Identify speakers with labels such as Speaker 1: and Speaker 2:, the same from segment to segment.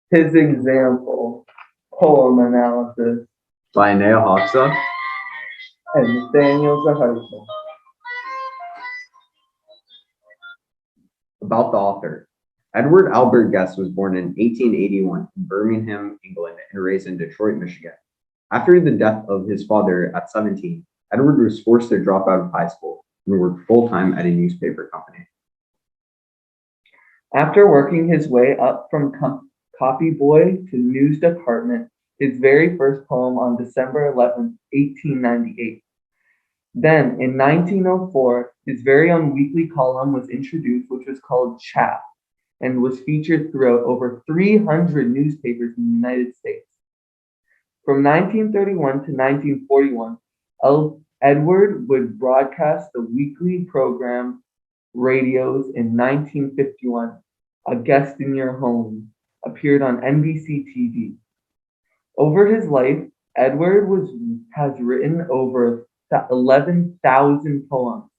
Speaker 1: His example, poem analysis,
Speaker 2: by Neo Hoxha.
Speaker 1: and Nathaniel Zaharka.
Speaker 2: About the author. Edward Albert Guest was born in 1881 in Birmingham, England, and raised in Detroit, Michigan. After the death of his father at 17, Edward was forced to drop out of high school and worked full-time at a newspaper company.
Speaker 1: After working his way up from copy boy to news department, his very first poem on December 11, 1898. Then, in 1904, his very own weekly column was introduced, which was called Chap, and was featured throughout over 300 newspapers in the United States. From 1931 to 1941, Edward would broadcast the weekly program Radios. In 1951, A Guest in Your Home appeared on NBC TV. Over his life, Edward has written over 11,000 poems.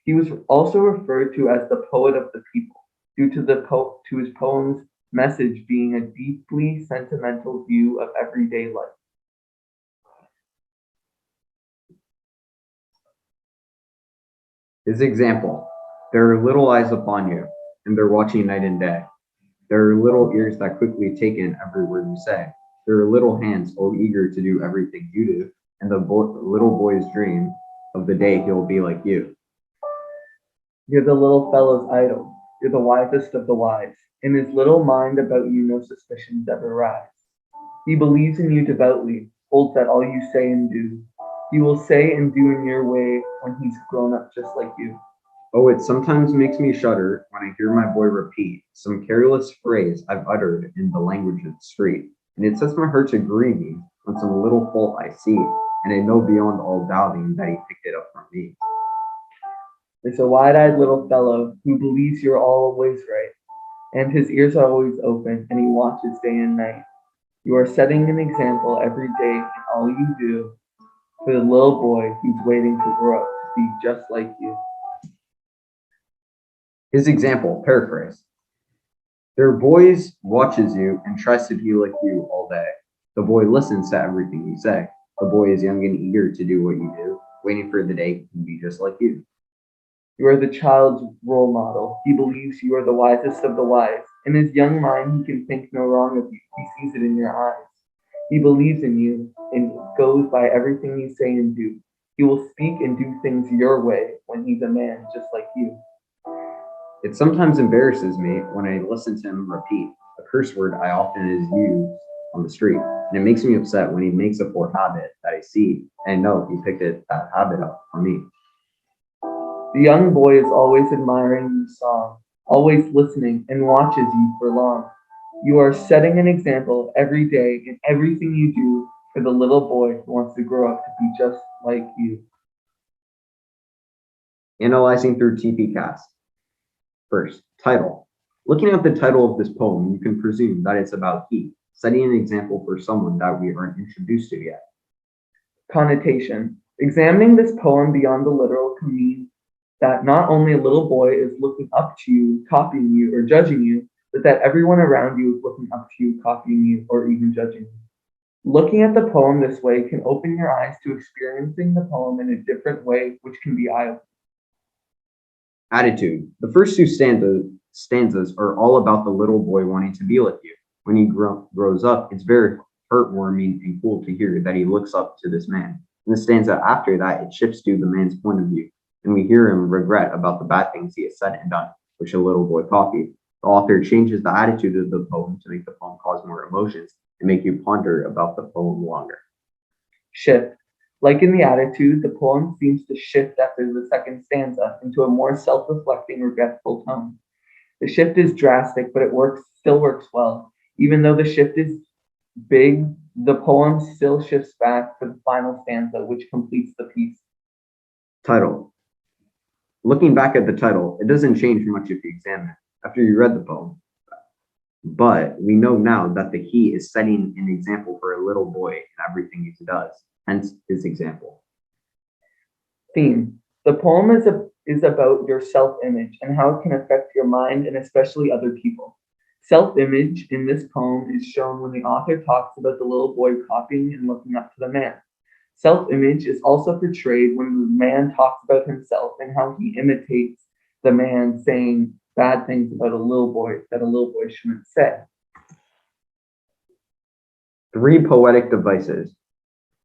Speaker 1: He was also referred to as the poet of the people due to his poems' message being a deeply sentimental view of everyday life.
Speaker 2: His example, there are little eyes upon you, and they're watching night and day. There are little ears that quickly take in every word you say. There are little hands all eager to do everything you do, and the little boy's dream of the day he'll be like you.
Speaker 1: You're the little fellow's idol. You're the wisest of the wise. In his little mind about you no suspicions ever rise. He believes in you devoutly, holds that all you say and do. He will say and do in your way when he's grown up just like you.
Speaker 2: Oh, it sometimes makes me shudder when I hear my boy repeat some careless phrase I've uttered in the language of the street, and it sets my heart to grieving on some little fault I see, and I know beyond all doubting that he picked it up from me.
Speaker 1: There's a wide-eyed little fellow who believes you're always right, and his ears are always open, and he watches day and night. You are setting an example every day in all you do for the little boy who's waiting to grow up to be just like you.
Speaker 2: His example, paraphrase. Their boy watches you and tries to be like you all day. The boy listens to everything you say. The boy is young and eager to do what you do, waiting for the day he can be just like you.
Speaker 1: You are the child's role model. He believes you are the wisest of the wise. In his young mind, he can think no wrong of you. He sees it in your eyes. He believes in you and goes by everything you say and do. He will speak and do things your way when he's a man just like you.
Speaker 2: It sometimes embarrasses me when I listen to him repeat a curse word I often use on the street, and it makes me upset when he makes a poor habit that I see and know he picked that habit up from me.
Speaker 1: The young boy is always admiring your song, always listening, and watches you for long. You are setting an example every day in everything you do for the little boy who wants to grow up to be just like you.
Speaker 2: Analyzing through TP Cast. First, title. Looking at the title of this poem, you can presume that it's about he, setting an example for someone that we aren't introduced to yet.
Speaker 1: Connotation. Examining this poem beyond the literal can mean that not only a little boy is looking up to you, copying you, or judging you, but that everyone around you is looking up to you, copying you, or even judging you. Looking at the poem this way can open your eyes to experiencing the poem in a different way, which can be eye-opening.
Speaker 2: Attitude. The first two stanzas are all about the little boy wanting to be like you. When he grows up, it's very heartwarming and cool to hear that he looks up to this man. In the stanza after that, it shifts to the man's point of view, and we hear him regret about the bad things he has said and done, which the little boy copied. The author changes the attitude of the poem to make the poem cause more emotions and make you ponder about the poem longer.
Speaker 1: Shift. Like in the attitude, the poem seems to shift after the second stanza into a more self-reflecting, regretful tone. The shift is drastic, but it still works well. Even though the shift is big, the poem still shifts back for the final stanza, which completes the piece.
Speaker 2: Title. Looking back at the title, it doesn't change much if you examine it after you read the poem. But we know now that the he is setting an example for a little boy in everything he does, hence his example.
Speaker 1: Theme. The poem is about your self-image and how it can affect your mind and especially other people. Self-image in this poem is shown when the author talks about the little boy copying and looking up to the man. Self-image is also portrayed when the man talks about himself and how he imitates the man saying bad things about a little boy that a little boy shouldn't say.
Speaker 2: 3 poetic devices.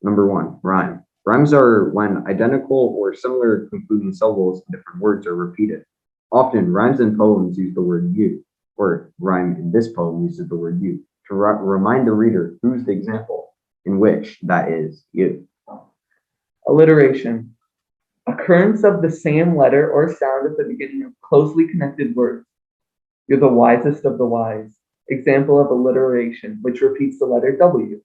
Speaker 2: Number 1, rhyme. Rhymes are when identical or similar concluding syllables in different words are repeated. Often, rhymes in poems use the word you, or rhyme in this poem uses the word you, to remind the reader who's the example in which that is you.
Speaker 1: Alliteration. Occurrence of the same letter or sound at the beginning of closely connected words. You're the wisest of the wise. Example of alliteration, which repeats the letter W.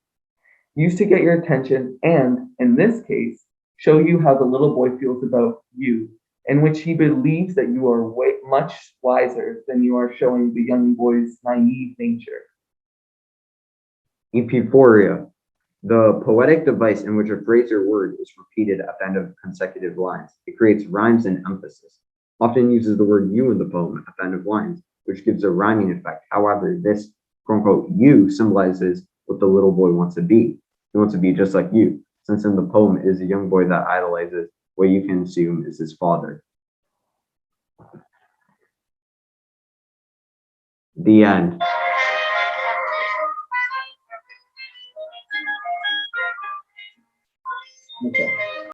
Speaker 1: Used to get your attention and, in this case, show you how the little boy feels about you, in which he believes that you are much wiser than you are, showing the young boy's naive nature.
Speaker 2: Epiphoria. The poetic device in which a phrase or word is repeated at the end of consecutive lines. It creates rhymes and emphasis. Often uses the word you in the poem at the end of lines, which gives a rhyming effect. However, this quote-unquote you symbolizes what the little boy wants to be. He wants to be just like you, since in the poem it is a young boy that idolizes what you can assume is his father. The end.